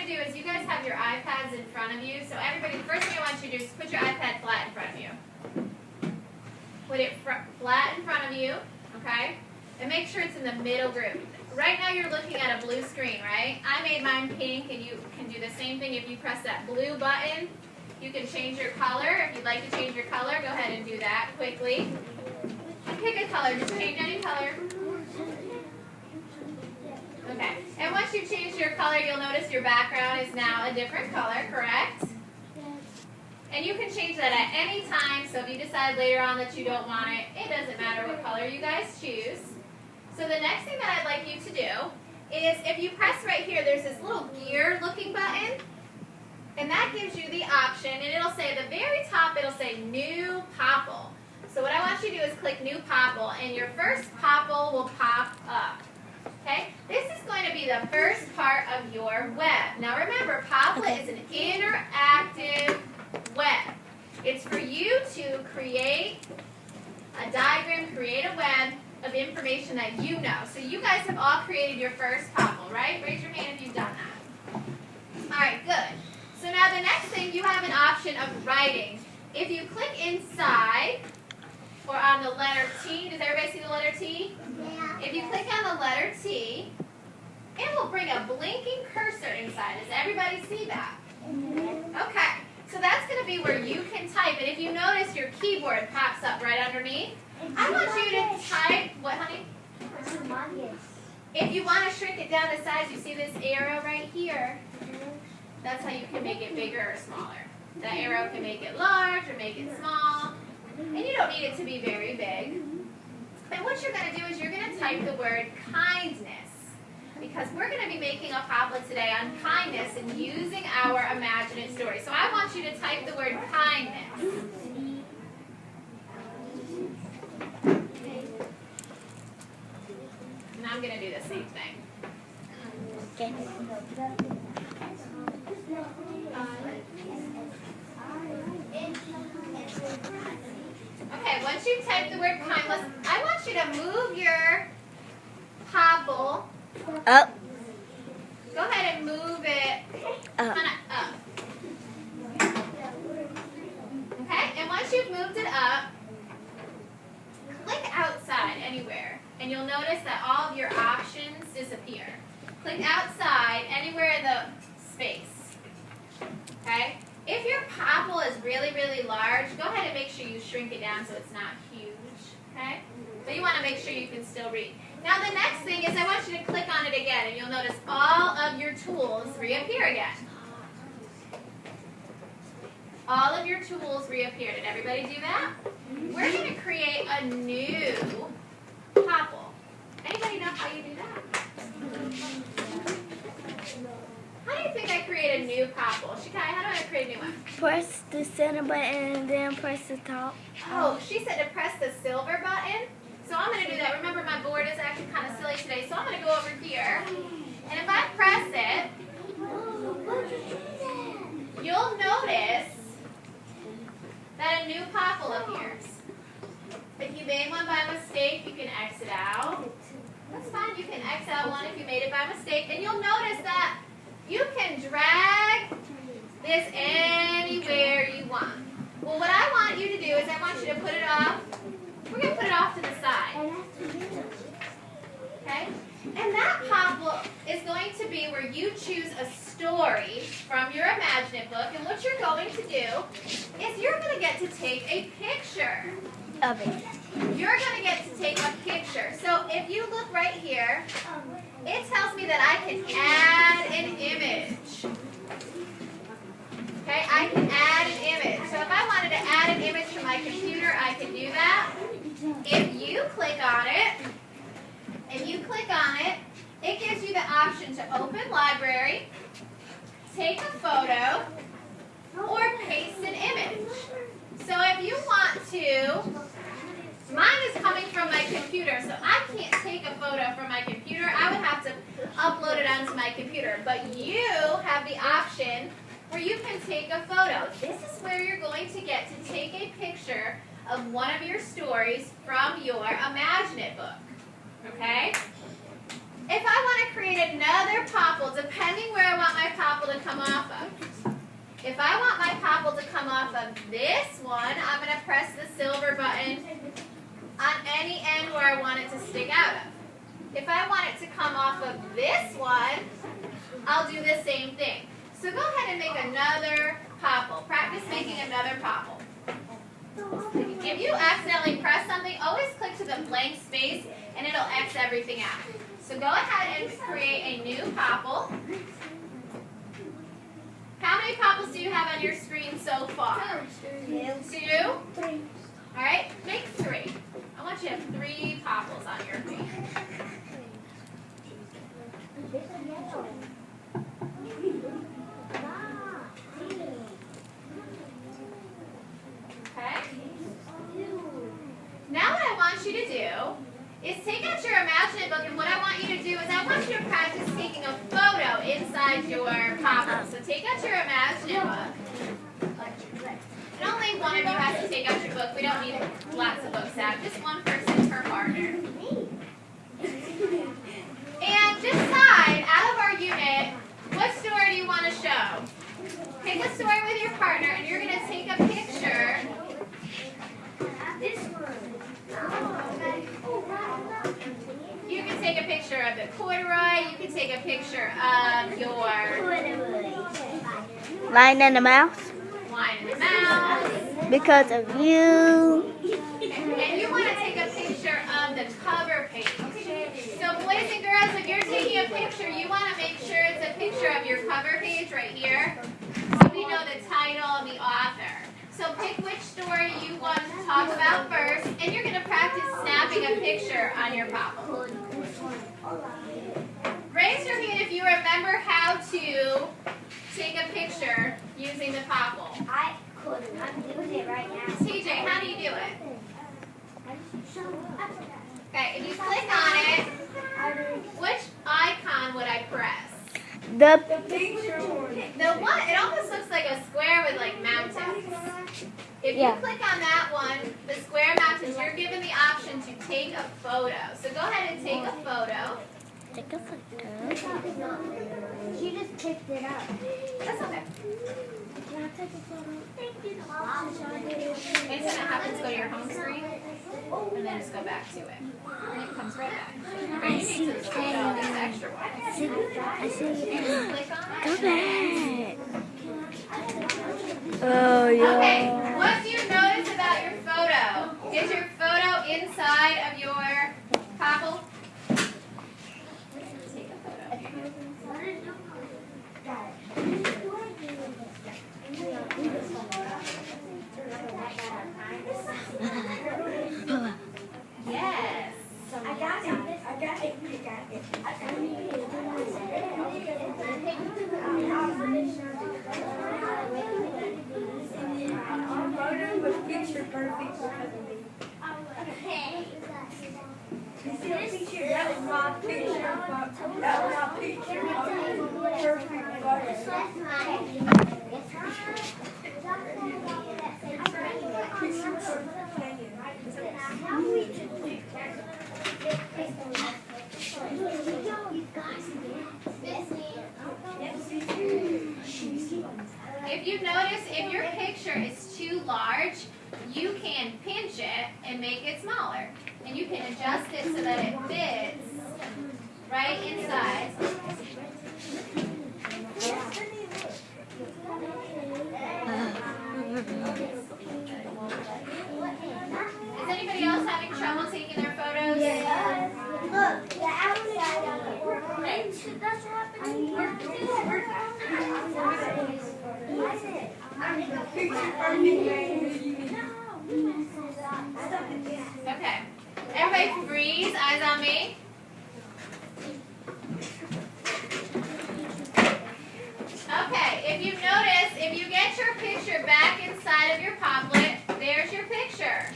do is you guys have your iPads in front of you. So everybody, the first thing I want you to do is put your iPad flat in front of you. Put it flat in front of you, okay? And make sure it's in the middle group. Right now you're looking at a blue screen, right? I made mine pink, and you can do the same thing. If you press that blue button, you can change your color. If you'd like to change your color, go ahead and do that quickly. And pick a color. Just change any color. Okay. And once you've changed your color, you'll notice your background is now a different color, correct? And you can change that at any time. So if you decide later on that you don't want it, it doesn't matter what color you guys choose. So the next thing that I'd like you to do is if you press right here, there's this little gear looking button. And that gives you the option, and it'll say at the very top, it'll say New Popple. So what I want you to do is click New Popple, and your first Popple will pop up. Okay? This is going to be the first part of your web. Now remember, Popple is an interactive web. It's for you to create a diagram, create a web of information that you know. So you guys have all created your first Popple, right? Raise your hand if you've done that. All right, good. So now the next thing, you have an option of writing. If you click inside, or on the letter T, does everybody see the letter T? Yeah. If you click on the letter T, it will bring a blinking cursor inside. Does everybody see that? Okay, so that's going to be where you can type. And if you notice, your keyboard pops up right underneath. I want you to type, what honey? If you want to shrink it down to size, you see this arrow right here? That's how you can make it bigger or smaller. That arrow can make it large or make it small. And you don't need it to be very big. And what you're going to do is you're going to type the word kindness. Because we're going to be making a Popple today on kindness and using our imaginative story. So I want you to type the word kindness. And I'm going to do the same thing. Okay. Okay, once you've typed the word kindness, I want you to move your Popple Up. Go ahead and move it Up. kind of up. Okay, and once you've moved it up, click outside anywhere, and you'll notice that all of your options disappear. Click outside anywhere in the space. Okay? If your Popple is really, really large, go ahead and make sure you shrink it down so it's not huge. Okay? But you want to make sure you can still read. Now the next thing is I want you to click on it again, and you'll notice all of your tools reappear again. All of your tools reappear. Did everybody do that? We're going to create a new Popple. Anybody know how you do that? How do you think I create a new Popple? Shikai, how do I create a new one? Press the center button and then press the top. Oh, she said to press the silver button. So I'm going to do that. Remember, my board is actually kind of silly today, so I'm going to go over here. And if I press it, you'll notice that a new Popple appears. If you made one by mistake, you can X it out. That's fine. You can X out one if you made it by mistake. And you'll notice that you can drag this anywhere you want. Well, what I want you to do is I want you to put it off. We're going to put it off to the side. Okay? And that Popple is going to be where you choose a story from your imaginative book. And what you're going to do is you're going to get to take a picture Of it. You're going to get to take a picture. So if you look right here, it tells me that I can add an image. Okay, I can add an image. So if I wanted to add an image to my computer, I can do that. If you click on it, it gives you the option to open library, take a photo, or paste an image. So if you want to, mine is coming from my computer, so I can't take a photo from my computer. I would have to upload it onto my computer. But you have the option where you can take a photo. This is where you're going to get to take a picture of one of your stories from your Imagine-It book. Okay? If I want to create another Popple, depending where I want my Popple to if I want my popple to come off of this one, I'm going to press the silver button on any end where I want it to stick out of. If I want it to come off of this one, I'll do the same thing. So go ahead and make another popple. Practice making another popple. If you accidentally press something, always click to the blank space and it'll X everything out. So go ahead and create a new popple. How many popples do you have on your screen so far? 2? All right, make 3. I want you to have 3 popples on your page. Okay. Now what I want you to do is take out your Imagine-It book, and what I want you to do is I want you to practice taking a photo inside your popple. So take out your Imagine-It book. And only one of you has to take out your book. We don't need lots of books out. Just one person per partner. And decide, out of our unit, what story do you want to show? Pick a story with your partner, and you're going to take a picture. You can take a picture of the corduroy. You can take a picture of your Lion and the Mouse. Lion and the Mouse. Because of you. And you want to take a picture of the cover page. So boys and girls, if you're taking a picture, you want to make sure it's a picture of your cover page right here. So we know the title and the author. So pick which story you want to talk about first, and you're going to practice snapping a picture on your popple. Raise your hand if you remember how to take a picture using the popple. I couldn't. I'm doing it right now. TJ, how do you do it? Okay, if you click on it, which icon would I press? The picture one. The one, it almost looks like a square with like mountains. If you click on that one, the square mountains, you're given the option to take a photo. So go ahead and take a photo. Take a photo. She just picked it up. That's okay. Can I take a photo? Next time it happens, go to your home screen, and then just go back to it. And it comes right back. Right, you need to delete all these extra ones. I see. You just click on Go it. back. Oh, yeah. Okay, what do you notice about your photo? Is your photo inside of your popple? Take a photo here. Yes. I got it. Photo was picture perfect because of me. This picture, that was my picture. That was my picture. Perfect If you notice, if your picture is too large, you can pinch it and make it smaller. And you can adjust it so that it fits right inside. Is anybody else having trouble taking their photos? Look, the outside of it. That's happening. Okay. Everybody freeze. Eyes on me. Okay. If you notice, if you get your picture back inside of your poplet, there's your picture.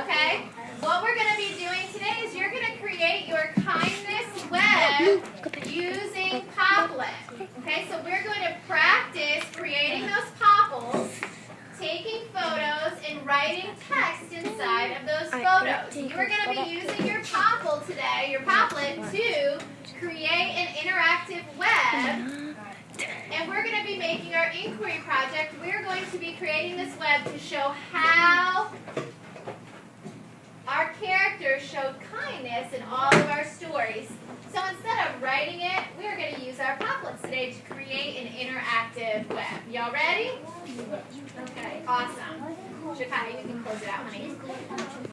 Okay? What we're going to be doing today is you're going to create your kindness web using poplet. Okay? So we're going to practice creating those popples, taking photos, and writing text inside of those photos. You're going to be using your popple today, your poplet, to create an interactive web. And we're going to be making our inquiry project. We're going to be creating this web to show how our characters showed kindness in all of our stories. So instead of writing it, we're going to use our Poplets today to create an interactive web. Y'all ready? Okay, awesome. Shekinah, you can close it out, honey.